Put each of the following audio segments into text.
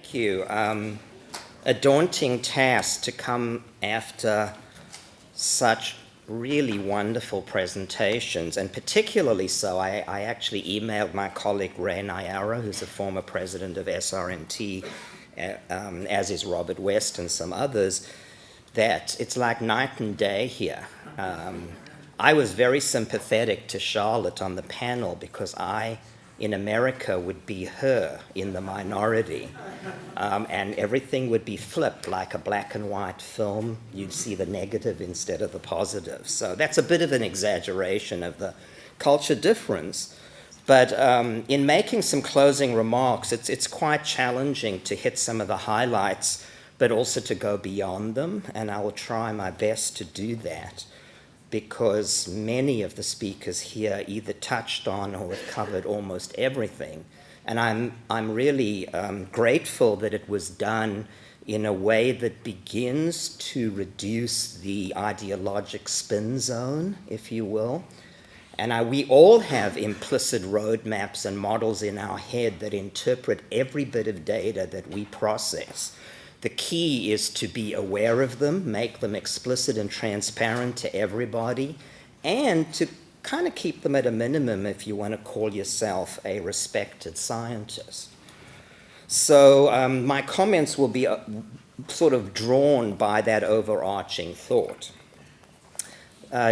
Thank you. A daunting task to come after such really wonderful presentations, and particularly so, I actually emailed my colleague Ray Nyara, who's a former president of SRNT, as is Robert West and some others, that it's like night and day here. I was very sympathetic to Charlotte on the panel because I, in America, would be her in the minority. And everything would be flipped like a black and white film. You'd see the negative instead of the positive. So that's a bit of an exaggeration of the culture difference. But in making some closing remarks, it's quite challenging to hit some of the highlights, but also to go beyond them. And I will try my best to do that, because many of the speakers here either touched on or have covered almost everything. And I'm really grateful that it was done in a way that begins to reduce the ideologic spin zone, if you will. And we all have implicit roadmaps and models in our head that interpret every bit of data that we process. The key is to be aware of them, make them explicit and transparent to everybody, and to kind of keep them at a minimum if you want to call yourself a respected scientist. So my comments will be sort of drawn by that overarching thought.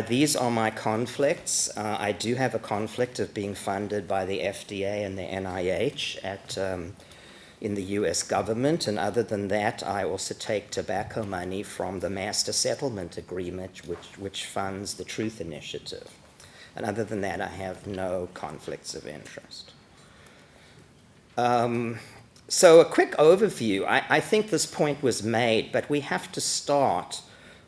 These are my conflicts. I do have a conflict of being funded by the FDA and the NIH in the US government, and other than that, I also take tobacco money from the Master Settlement Agreement, which funds the Truth Initiative. And other than that, I have no conflicts of interest. So a quick overview. I think this point was made, but we have to start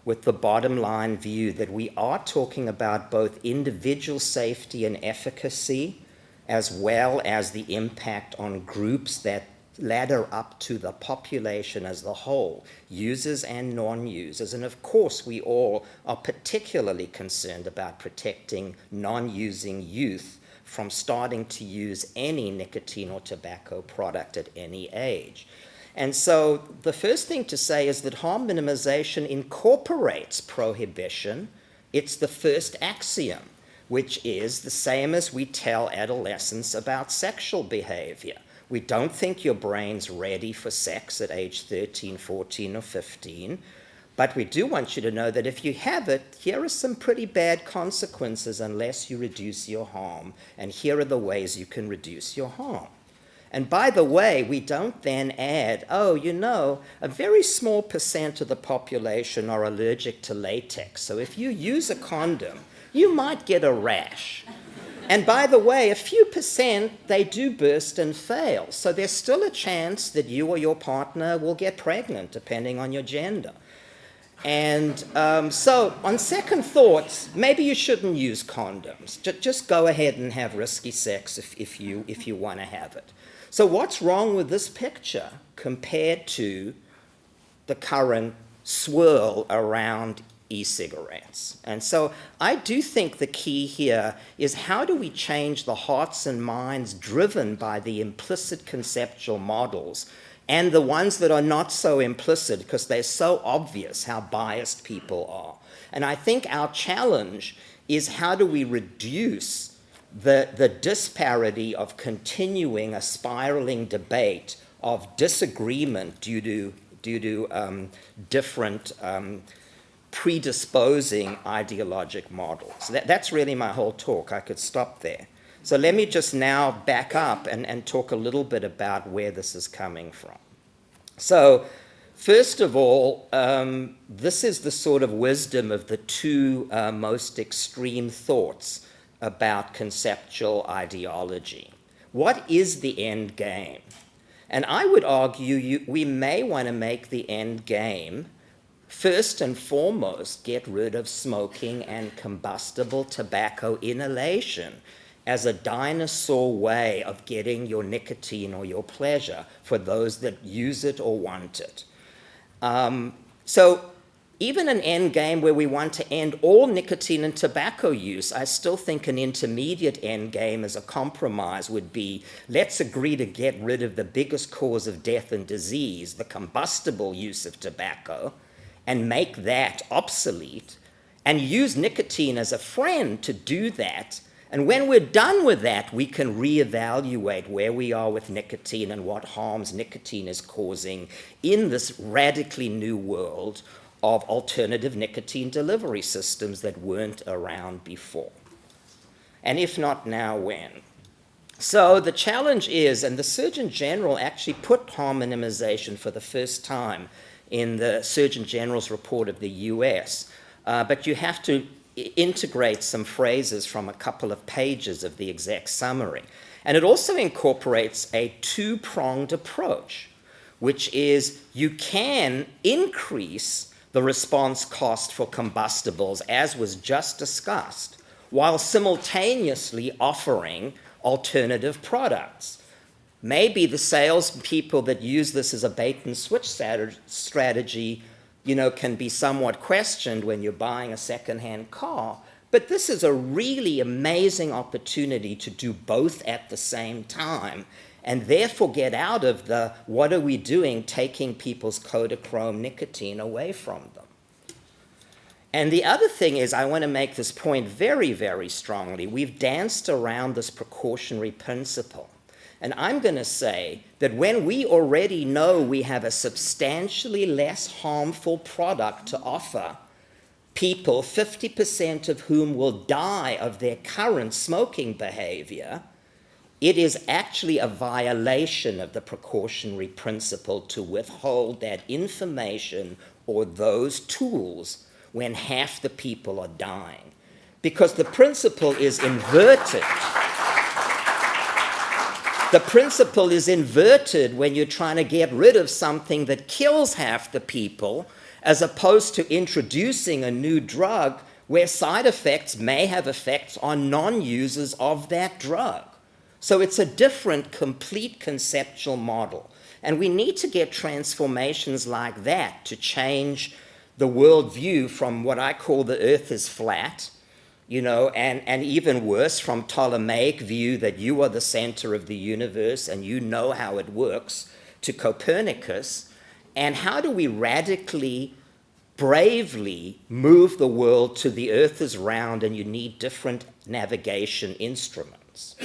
with the bottom line view that we are talking about both individual safety and efficacy, as well as the impact on groups that ladder up to the population as the whole, users and non-users. And of course, we all are particularly concerned about protecting non-using youth from starting to use any nicotine or tobacco product at any age. And so the first thing to say is that harm minimization incorporates prohibition. It's the first axiom, which is the same as we tell adolescents about sexual behavior. We don't think your brain's ready for sex at age 13, 14, or 15, but we do want you to know that if you have it, here are some pretty bad consequences unless you reduce your harm, and here are the ways you can reduce your harm. And by the way, we don't then add, oh, you know, a very small percent of the population are allergic to latex, so if you use a condom, you might get a rash. And by the way, a few percent, they do burst and fail. So there's still a chance that you or your partner will get pregnant, depending on your gender. And so on second thoughts, maybe you shouldn't use condoms. Just go ahead and have risky sex if you want to have it. So what's wrong with this picture compared to the current swirl around e-cigarettes? And so I do think the key here is, how do we change the hearts and minds driven by the implicit conceptual models and the ones that are not so implicit because they're so obvious how biased people are? And I think our challenge is, how do we reduce the disparity of continuing a spiraling debate of disagreement due to different predisposing ideologic models. That's really my whole talk. I could stop there. So let me just now back up and talk a little bit about where this is coming from. So first of all, this is the sort of wisdom of the two most extreme thoughts about conceptual ideology. What is the end game? And I would argue we may want to make the end game, first and foremost, get rid of smoking and combustible tobacco inhalation as a dinosaur way of getting your nicotine or your pleasure for those that use it or want it. So even an end game where we want to end all nicotine and tobacco use, I still think an intermediate end game as a compromise would be, let's agree to get rid of the biggest cause of death and disease, the combustible use of tobacco, and make that obsolete, and use nicotine as a friend to do that. And when we're done with that, we can reevaluate where we are with nicotine and what harms nicotine is causing in this radically new world of alternative nicotine delivery systems that weren't around before. And if not now, when? So the challenge is, and the Surgeon General actually put harm minimization for the first time in the Surgeon General's report of the US, but you have to integrate some phrases from a couple of pages of the exec summary. And it also incorporates a two-pronged approach, which is you can increase the response cost for combustibles, as was just discussed, while simultaneously offering alternative products. Maybe the salespeople that use this as a bait and switch strategy, can be somewhat questioned when you're buying a second-hand car, but this is a really amazing opportunity to do both at the same time, and therefore get out of the, what are we doing, taking people's Kodachrome nicotine away from them. And the other thing is, I want to make this point very, very strongly. We've danced around this precautionary principle. And I'm going to say that when we already know we have a substantially less harmful product to offer people, 50% of whom will die of their current smoking behavior, it is actually a violation of the precautionary principle to withhold that information or those tools when half the people are dying. Because the principle is inverted. The principle is inverted when you're trying to get rid of something that kills half the people, as opposed to introducing a new drug where side effects may have effects on non-users of that drug. So it's a different, complete conceptual model. And we need to get transformations like that to change the worldview from what I call the earth is flat, and even worse, from Ptolemaic view that you are the center of the universe and you know how it works, to Copernicus. And how do we radically, bravely move the world to the earth is round and you need different navigation instruments?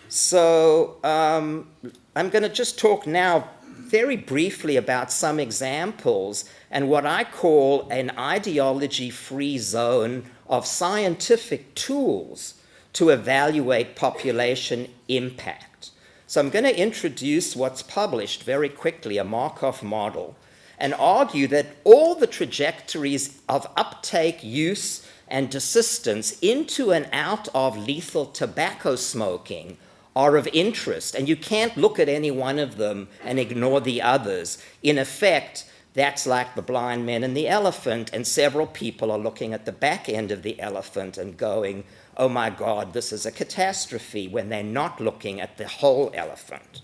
So I'm going to just talk now very briefly about some examples and what I call an ideology-free zone of scientific tools to evaluate population impact. So I'm going to introduce what's published very quickly, a Markov model, and argue that all the trajectories of uptake, use, and desistance into and out of lethal tobacco smoking are of interest, and you can't look at any one of them and ignore the others. In effect, that's like the blind man and the elephant, and several people are looking at the back end of the elephant and going, oh my God, this is a catastrophe, when they're not looking at the whole elephant.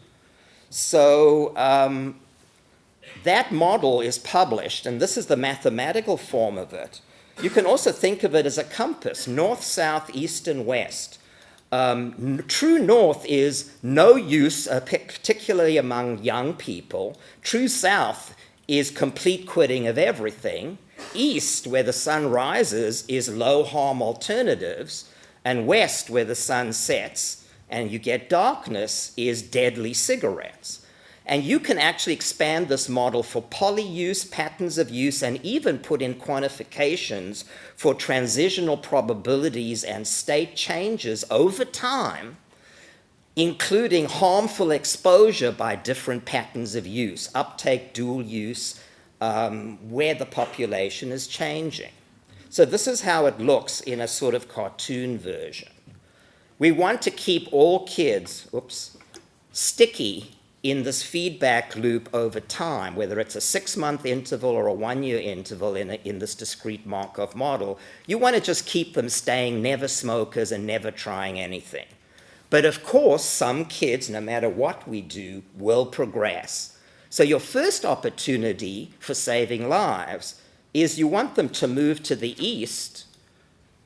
So that model is published, and this is the mathematical form of it. You can also think of it as a compass, north, south, east, and west. True north is no use, particularly among young people. True south is complete quitting of everything. East, where the sun rises, is low harm alternatives. And west, where the sun sets and you get darkness, is deadly cigarettes. And you can actually expand this model for poly-use, patterns of use, and even put in quantifications for transitional probabilities and state changes over time, including harmful exposure by different patterns of use, uptake, dual use, where the population is changing. So this is how it looks in a sort of cartoon version. We want to keep all kids, sticky in this feedback loop over time, whether it's a 6-month interval or a 1-year interval in this discrete Markov model. You want to just keep them staying never smokers and never trying anything. But of course, some kids, no matter what we do, will progress. So your first opportunity for saving lives is you want them to move to the east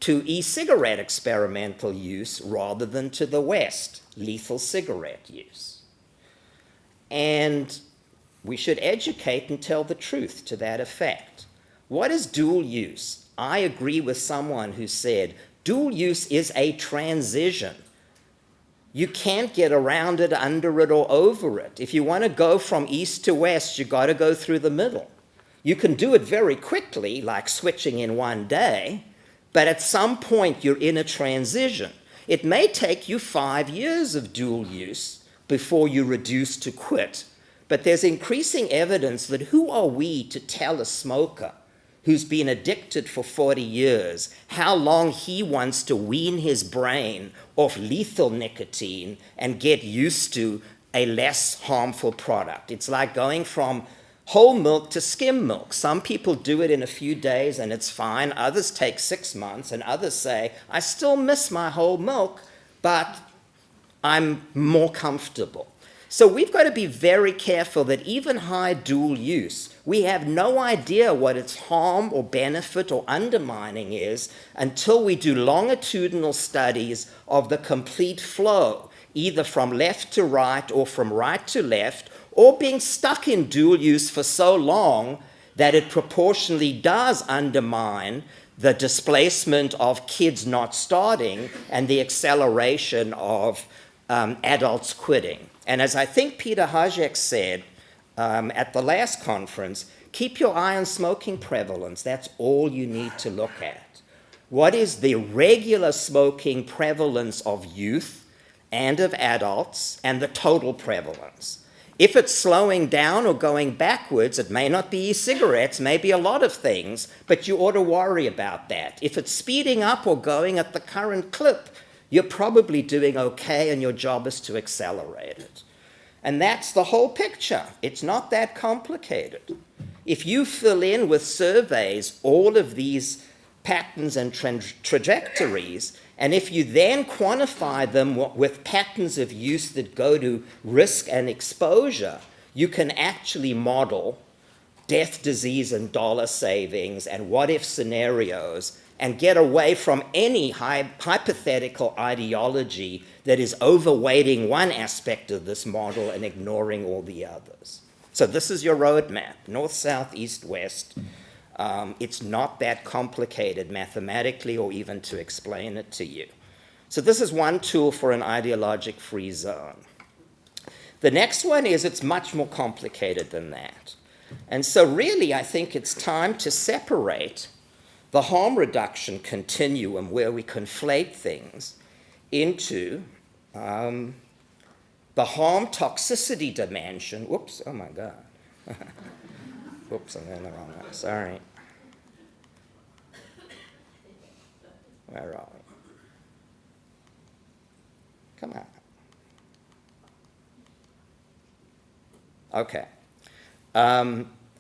to e-cigarette experimental use rather than to the west, lethal cigarette use. And we should educate and tell the truth to that effect. What is dual use? I agree with someone who said, dual use is a transition. You can't get around it, under it, or over it. If you want to go from east to west, you've got to go through the middle. You can do it very quickly, like switching in one day, but at some point you're in a transition. It may take you 5 years of dual use before you reduce to quit, but there's increasing evidence that who are we to tell a smoker who's been addicted for 40 years how long he wants to wean his brain off lethal nicotine and get used to a less harmful product. It's like going from whole milk to skim milk. Some people do it in a few days and it's fine. Others take 6 months, and others say, I still miss my whole milk, but I'm more comfortable. So we've got to be very careful that even high dual use, we have no idea what its harm or benefit or undermining is until we do longitudinal studies of the complete flow, either from left to right or from right to left, or being stuck in dual use for so long that it proportionally does undermine the displacement of kids not starting and the acceleration of adults quitting. And as I think Peter Hajek said at the last conference, keep your eye on smoking prevalence. That's all you need to look at. What is the regular smoking prevalence of youth and of adults, and the total prevalence? If it's slowing down or going backwards, it may not be e-cigarettes, maybe a lot of things, but you ought to worry about that. If it's speeding up or going at the current clip, you're probably doing okay, and your job is to accelerate it. And that's the whole picture. It's not that complicated. If you fill in with surveys all of these patterns and trajectories, and if you then quantify them with patterns of use that go to risk and exposure, you can actually model death, disease, and dollar savings and what-if scenarios and get away from any hypothetical ideology that is overweighting one aspect of this model and ignoring all the others. So this is your roadmap, north, south, east, west. It's not that complicated mathematically or even to explain it to you. So this is one tool for an ideologic-free zone. The next one is it's much more complicated than that. And so really, I think it's time to separate the harm reduction continuum, where we conflate things, into the harm toxicity dimension. Whoops, oh my God. Whoops, I'm in the wrong one, sorry. Where are we? Come on. Okay.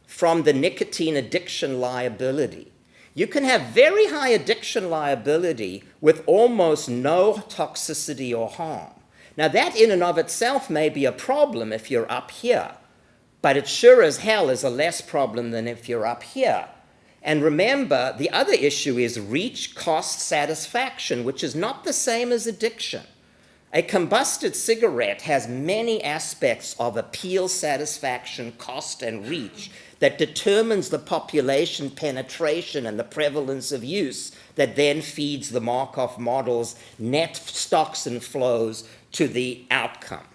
From the nicotine addiction liability. You can have very high addiction liability with almost no toxicity or harm. Now that in and of itself may be a problem if you're up here, but it sure as hell is a less problem than if you're up here. And remember, the other issue is reach, cost, satisfaction, which is not the same as addiction. A combusted cigarette has many aspects of appeal, satisfaction, cost, and reach that determines the population penetration and the prevalence of use that then feeds the Markov model's net stocks and flows to the outcome.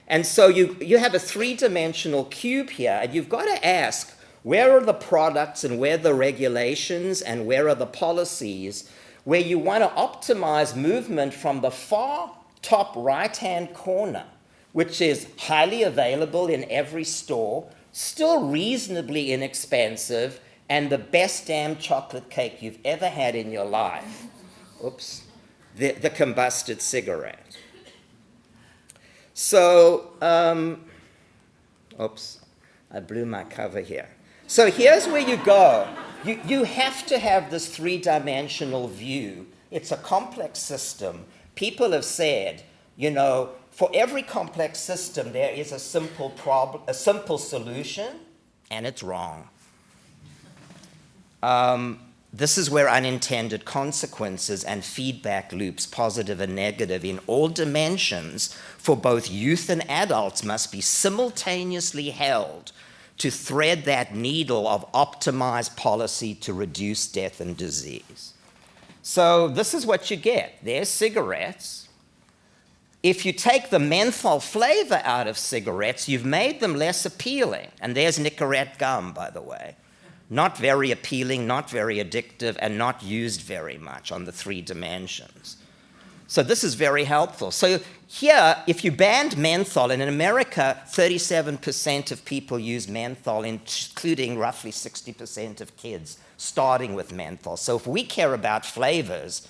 And so you have a three-dimensional cube here, and you've got to ask, where are the products and where are the regulations and where are the policies where you want to optimize movement from the far top right-hand corner, which is highly available in every store, still reasonably inexpensive, and the best damn chocolate cake you've ever had in your life. Oops. The combusted cigarette. So, oops, I blew my cover here. So here's where you go. You have to have this three-dimensional view. It's a complex system. People have said, you know, for every complex system, there is a simple solution, and it's wrong. This is where unintended consequences and feedback loops, positive and negative, in all dimensions for both youth and adults must be simultaneously held to thread that needle of optimized policy to reduce death and disease. So this is what you get. There's cigarettes. If you take the menthol flavor out of cigarettes, you've made them less appealing. And there's Nicorette gum, by the way. Not very appealing, not very addictive, and not used very much on the 3 dimensions. So this is very helpful. So here, if you banned menthol, and in America, 37% of people use menthol, including roughly 60% of kids starting with menthol. So if we care about flavors,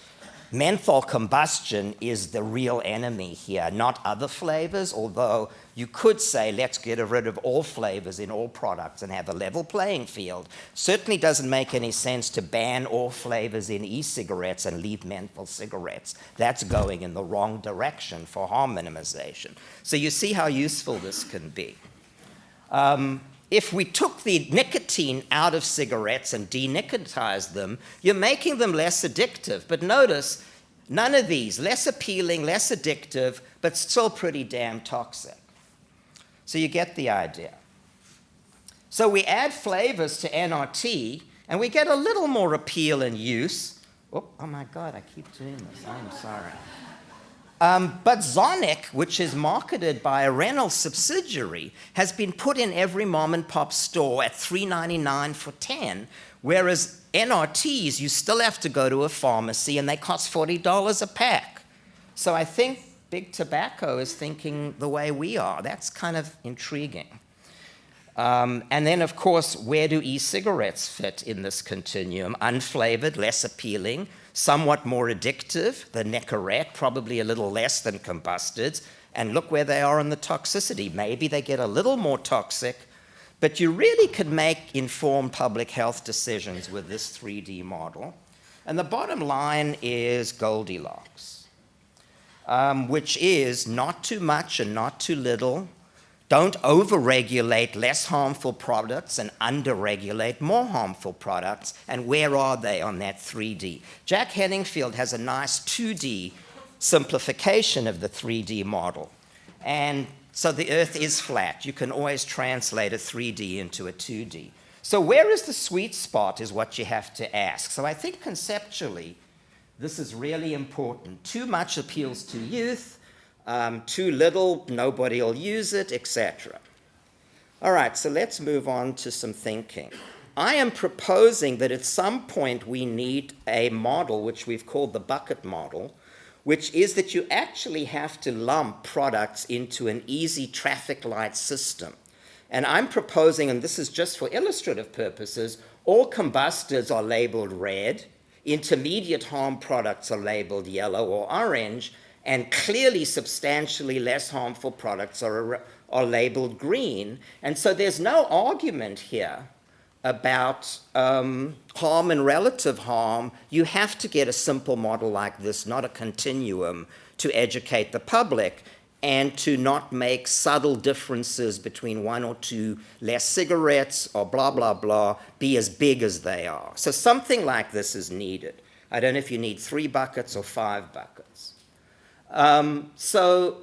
menthol combustion is the real enemy here, not other flavors, although you could say let's get rid of all flavors in all products and have a level playing field. Certainly doesn't make any sense to ban all flavors in e-cigarettes and leave menthol cigarettes. That's going in the wrong direction for harm minimization. So you see how useful this can be. If we took the nicotine out of cigarettes and denicotized them, you're making them less addictive. But notice, none of these, less appealing, less addictive, but still pretty damn toxic. So you get the idea. So we add flavors to NRT, and we get a little more appeal and use. Oh my God, I keep doing this. I'm sorry. But Zonic, which is marketed by a Reynolds subsidiary, has been put in every mom and pop store at $3.99 for 10, whereas NRTs, you still have to go to a pharmacy and they cost $40 a pack. So I think big tobacco is thinking the way we are. That's kind of intriguing. And then, of course, where do e-cigarettes fit in this continuum? Unflavored, less appealing, somewhat more addictive than Nicorette, probably a little less than combustids. And look where they are in the toxicity. Maybe they get a little more toxic, but you really could make informed public health decisions with this 3D model. And the bottom line is Goldilocks, which is not too much and not too little. Don't overregulate less harmful products and underregulate more harmful products. And where are they on that 3D? Jack Henningfield has a nice 2D simplification of the 3D model. And so the Earth is flat. You can always translate a 3D into a 2D. So where is the sweet spot is what you have to ask. So I think conceptually, this is really important. Too much appeals to youth. Too little, nobody will use it, etc. All right, so let's move on to some thinking. I am proposing that at some point we need a model, which we've called the bucket model, which is that you actually have to lump products into an easy traffic light system. And I'm proposing, and this is just for illustrative purposes, all combustibles are labeled red, intermediate harm products are labeled yellow or orange, and clearly substantially less harmful products are labeled green. And so there's no argument here about harm and relative harm. You have to get a simple model like this, not a continuum, to educate the public and to not make subtle differences between 1 or 2 less cigarettes or blah, blah, blah, be as big as they are. So something like this is needed. I don't know if you need 3 buckets or 5 buckets. So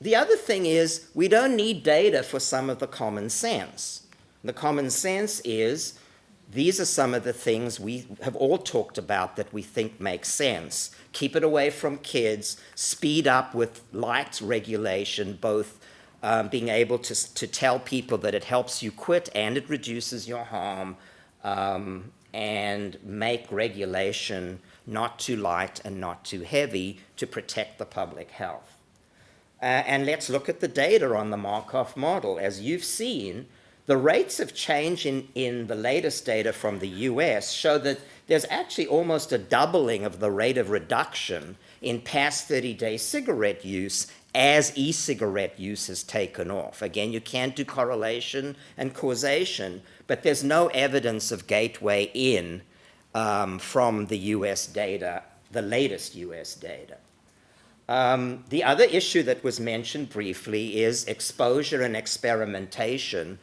the other thing is we don't need data for some of the common sense. The common sense is these are some of the things we have all talked about that we think make sense. Keep it away from kids, speed up with light regulation, both being able to tell people that it helps you quit and it reduces your harm, and make regulation not too light and not too heavy to protect the public health. And let's look at the data on the Markov model. As you've seen, the rates of change in the latest data from the US show that there's actually almost a doubling of the rate of reduction in past 30-day cigarette use as e-cigarette use has taken off. Again, you can't do correlation and causation, but there's no evidence of gateway in from the US data, the latest US data. The other issue that was mentioned briefly is exposure and experimentation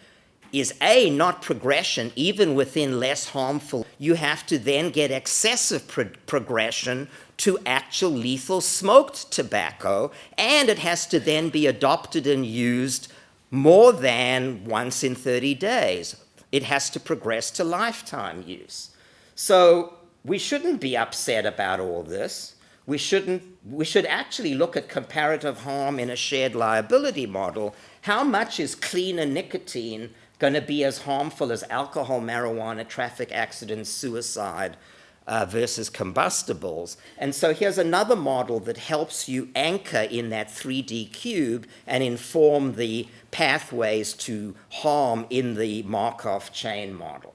is A, not progression, even within less harmful. You have to then get excessive progression to actual lethal smoked tobacco, and it has to then be adopted and used more than once in 30 days. It has to progress to lifetime use. So we shouldn't be upset about all this. We should actually look at comparative harm in a shared liability model. How much is cleaner nicotine going to be as harmful as alcohol, marijuana, traffic accidents, suicide versus combustibles? And so here's another model that helps you anchor in that 3D cube and inform the pathways to harm in the Markov chain model.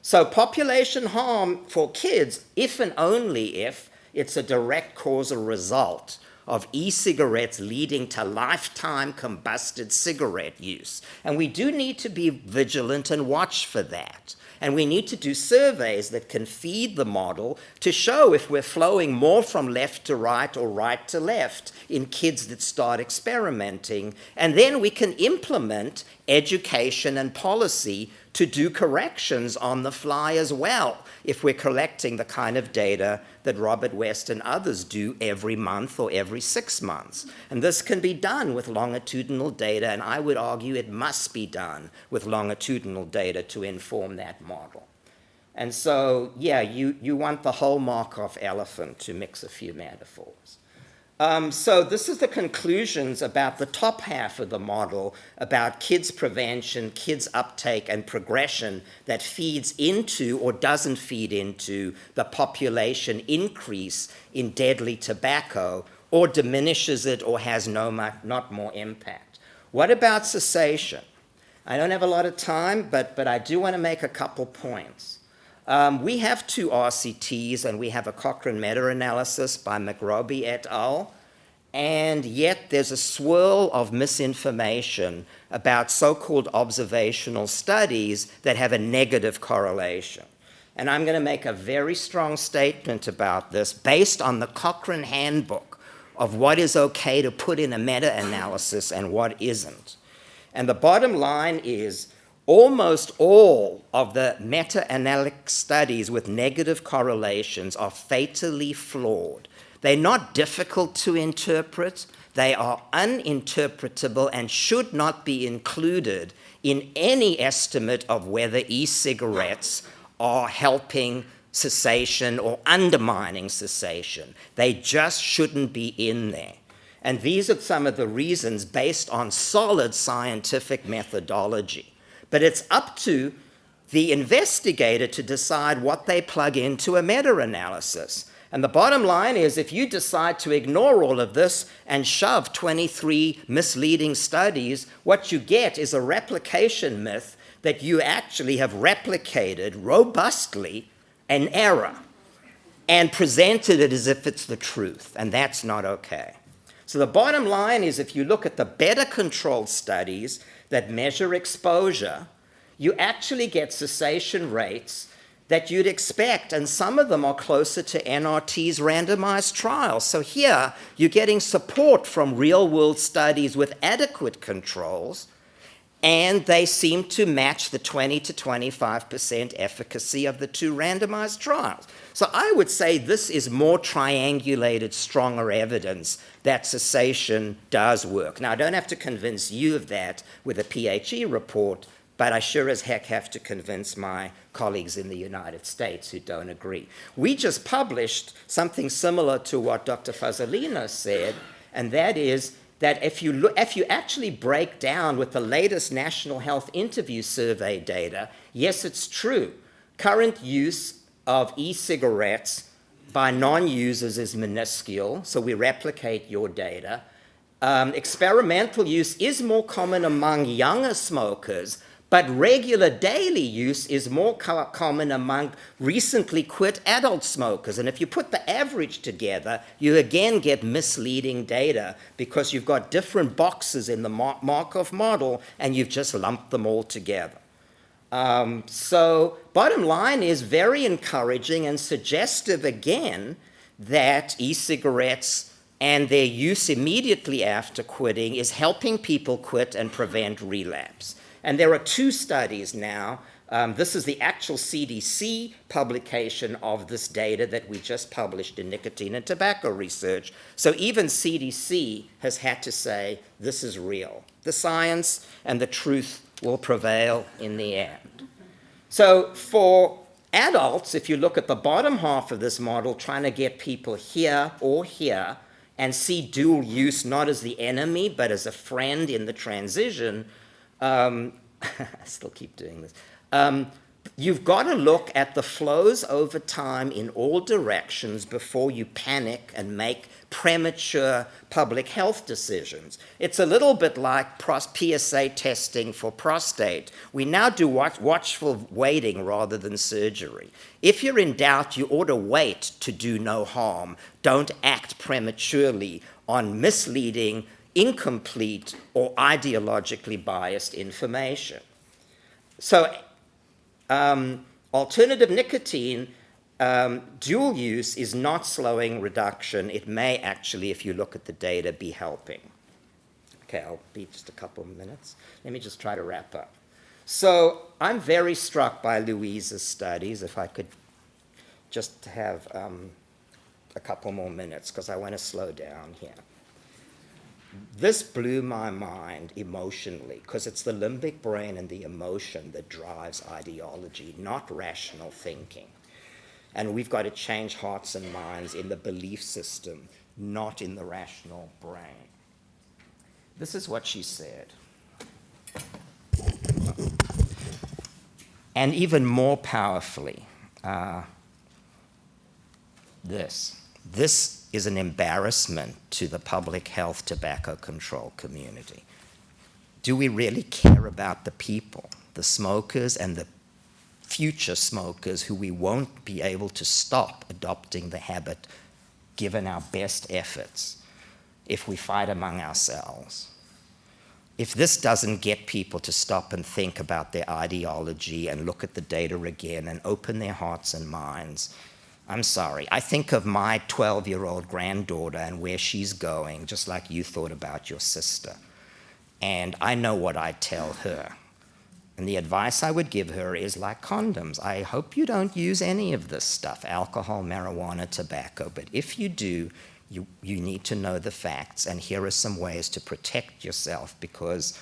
So population harm for kids, if and only if it's a direct causal result of e-cigarettes leading to lifetime combusted cigarette use. And we do need to be vigilant and watch for that. And we need to do surveys that can feed the model to show if we're flowing more from left to right or right to left in kids that start experimenting. And then we can implement education and policy to do corrections on the fly as well, if we're collecting the kind of data that Robert West and others do every month or every 6 months. And this can be done with longitudinal data, and I would argue it must be done with longitudinal data to inform that model. And so, yeah, you want the whole Markov elephant, to mix a few metaphors. So this is the conclusions about the top half of the model about kids prevention, kids uptake, and progression that feeds into or doesn't feed into the population increase in deadly tobacco or diminishes it or has not more impact. What about cessation? I don't have a lot of time, but I do want to make a couple points. We have 2 RCTs, and we have a Cochrane meta-analysis by McRobbie et al., and yet there's a swirl of misinformation about so-called observational studies that have a negative correlation. And I'm going to make a very strong statement about this based on the Cochrane handbook of what is okay to put in a meta-analysis and what isn't. And the bottom line is, almost all of the meta-analytic studies with negative correlations are fatally flawed. They're not difficult to interpret. They are uninterpretable and should not be included in any estimate of whether e-cigarettes are helping cessation or undermining cessation. They just shouldn't be in there. And these are some of the reasons based on solid scientific methodology. But it's up to the investigator to decide what they plug into a meta-analysis. And the bottom line is, if you decide to ignore all of this and shove 23 misleading studies, what you get is a replication myth that you actually have replicated robustly an error and presented it as if it's the truth, and that's not okay. So the bottom line is, if you look at the better controlled studies that measure exposure, you actually get cessation rates that you'd expect, and some of them are closer to NRT's randomized trials. So here, you're getting support from real-world studies with adequate controls, and they seem to match the 20 to 25% efficacy of the 2 randomized trials. So I would say this is more triangulated, stronger evidence that cessation does work. Now, I don't have to convince you of that with a PHE report, but I sure as heck have to convince my colleagues in the United States who don't agree. We just published something similar to what Dr. Fazzolino said, and that is that if you actually break down with the latest National Health Interview Survey data, yes, it's true. Current use of e-cigarettes by non-users is minuscule, so we replicate your data. Experimental use is more common among younger smokers, but regular daily use is more common among recently quit adult smokers. And if you put the average together, you again get misleading data because you've got different boxes in the Markov model and you've just lumped them all together. So bottom line is very encouraging and suggestive again that e-cigarettes and their use immediately after quitting is helping people quit and prevent relapse. And there are 2 studies now. This is the actual CDC publication of this data that we just published in Nicotine and Tobacco Research. So even CDC has had to say, this is real. The science and the truth will prevail in the end. So for adults, if you look at the bottom half of this model, trying to get people here or here, and see dual use not as the enemy, but as a friend in the transition, I still keep doing this. You've got to look at the flows over time in all directions before you panic and make premature public health decisions. It's a little bit like PSA testing for prostate. We now do watchful waiting rather than surgery. If you're in doubt, you ought to wait to do no harm. Don't act prematurely on misleading, incomplete, or ideologically biased information. So alternative nicotine, dual use is not slowing reduction. It may actually, if you look at the data, be helping. Okay, I'll be just a couple of minutes. Let me just try to wrap up. So I'm very struck by Louise's studies. If I could just have a couple more minutes, because I want to slow down here. This blew my mind emotionally, because it's the limbic brain and the emotion that drives ideology, not rational thinking. And we've got to change hearts and minds in the belief system, not in the rational brain. This is what she said. And even more powerfully, this is an embarrassment to the public health tobacco control community. Do we really care about the people, the smokers and the future smokers who we won't be able to stop adopting the habit given our best efforts if we fight among ourselves? If this doesn't get people to stop and think about their ideology and look at the data again and open their hearts and minds, I'm sorry. I think of my 12-year-old granddaughter and where she's going, just like you thought about your sister. And I know what I tell her. And the advice I would give her is like condoms. I hope you don't use any of this stuff, alcohol, marijuana, tobacco. But if you do, you need to know the facts. And here are some ways to protect yourself, because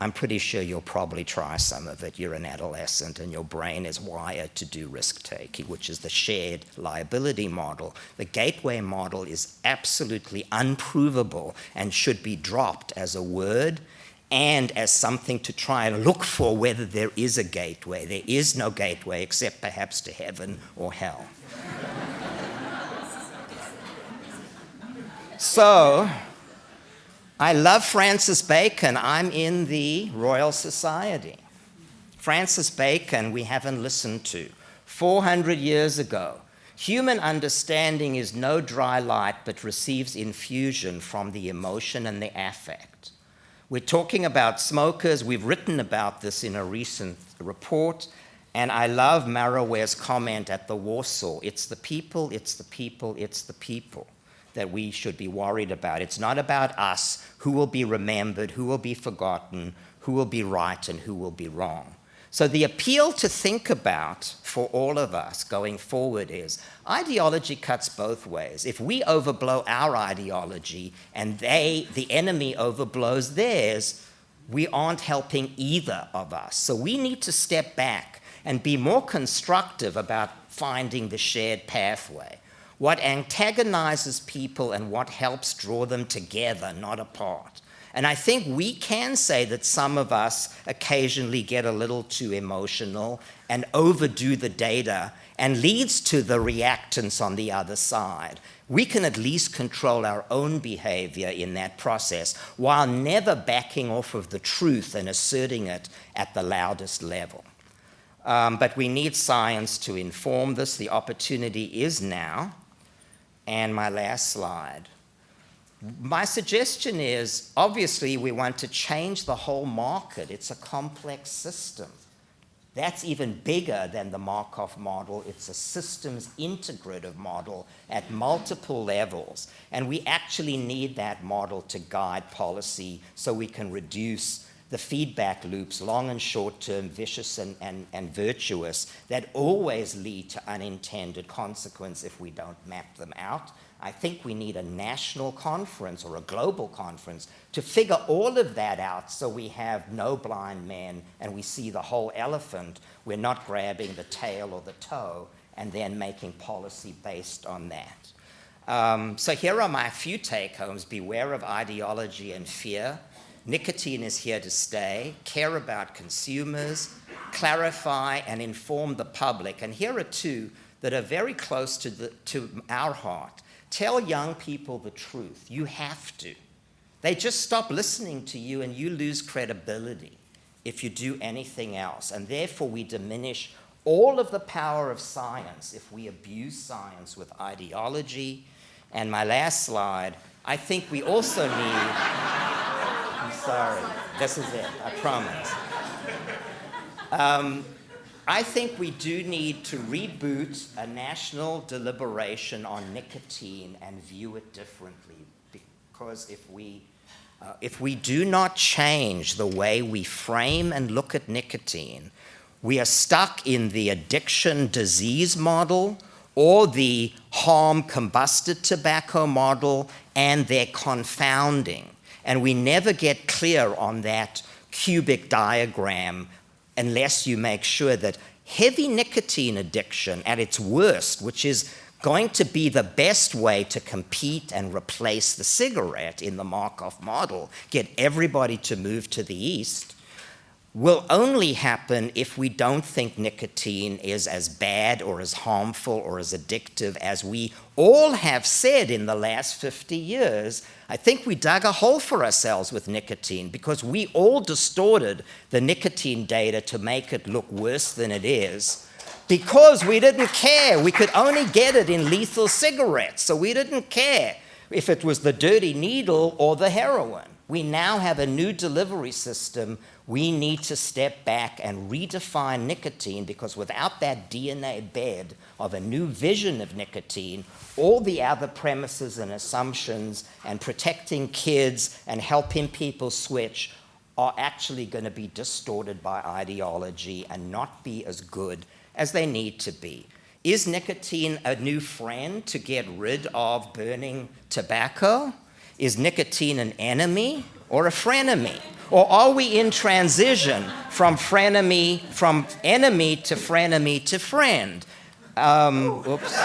I'm pretty sure you'll probably try some of it. You're an adolescent and your brain is wired to do risk-taking, which is the shared liability model. The gateway model is absolutely unprovable and should be dropped as a word and as something to try and look for whether there is a gateway. There is no gateway except perhaps to heaven or hell. So, I love Francis Bacon. I'm in the Royal Society. Francis Bacon, we haven't listened to. 400 years ago, human understanding is no dry light, but receives infusion from the emotion and the affect. We're talking about smokers. We've written about this in a recent report. And I love Marraware's comment at the Warsaw. It's the people, it's the people, it's the people that we should be worried about. It's not about us, who will be remembered, who will be forgotten, who will be right, and who will be wrong. So the appeal to think about for all of us going forward is ideology cuts both ways. If we overblow our ideology and the enemy overblows theirs, we aren't helping either of us. So we need to step back and be more constructive about finding the shared pathway. What antagonizes people and what helps draw them together, not apart. And I think we can say that some of us occasionally get a little too emotional and overdo the data and leads to the reactance on the other side. We can at least control our own behavior in that process while never backing off of the truth and asserting it at the loudest level. But we need science to inform this. The opportunity is now. And my last slide. My suggestion is, obviously, we want to change the whole market. It's a complex system. That's even bigger than the Markov model. It's a systems integrative model at multiple levels. And we actually need that model to guide policy so we can reduce the feedback loops, long and short-term, vicious and virtuous, that always lead to unintended consequence if we don't map them out. I think we need a national conference or a global conference to figure all of that out so we have no blind men and we see the whole elephant. We're not grabbing the tail or the toe and then making policy based on that. So here are my few take-homes. Beware of ideology and fear. Nicotine is here to stay. Care about consumers. Clarify and inform the public. And here are two that are very close to our heart. Tell young people the truth. You have to. They just stop listening to you and you lose credibility if you do anything else. And therefore we diminish all of the power of science if we abuse science with ideology. And my last slide, I think we also need, I'm sorry, this is it, I promise. I think we do need to reboot a national deliberation on nicotine and view it differently, because if we do not change the way we frame and look at nicotine, we are stuck in the addiction disease model or the harm combusted tobacco model and their confounding. And we never get clear on that cubic diagram unless you make sure that heavy nicotine addiction at its worst, which is going to be the best way to compete and replace the cigarette in the Markov model, get everybody to move to the east, will only happen if we don't think nicotine is as bad or as harmful or as addictive as we all have said in the last 50 years. I think we dug a hole for ourselves with nicotine because we all distorted the nicotine data to make it look worse than it is because we didn't care. We could only get it in lethal cigarettes, so we didn't care if it was the dirty needle or the heroin. We now have a new delivery system. We need to step back and redefine nicotine, because without that DNA bed of a new vision of nicotine, all the other premises and assumptions and protecting kids and helping people switch are actually going to be distorted by ideology and not be as good as they need to be. Is nicotine a new friend to get rid of burning tobacco? Is nicotine an enemy or a frenemy? Or are we in transition from enemy to frenemy to friend? Oops.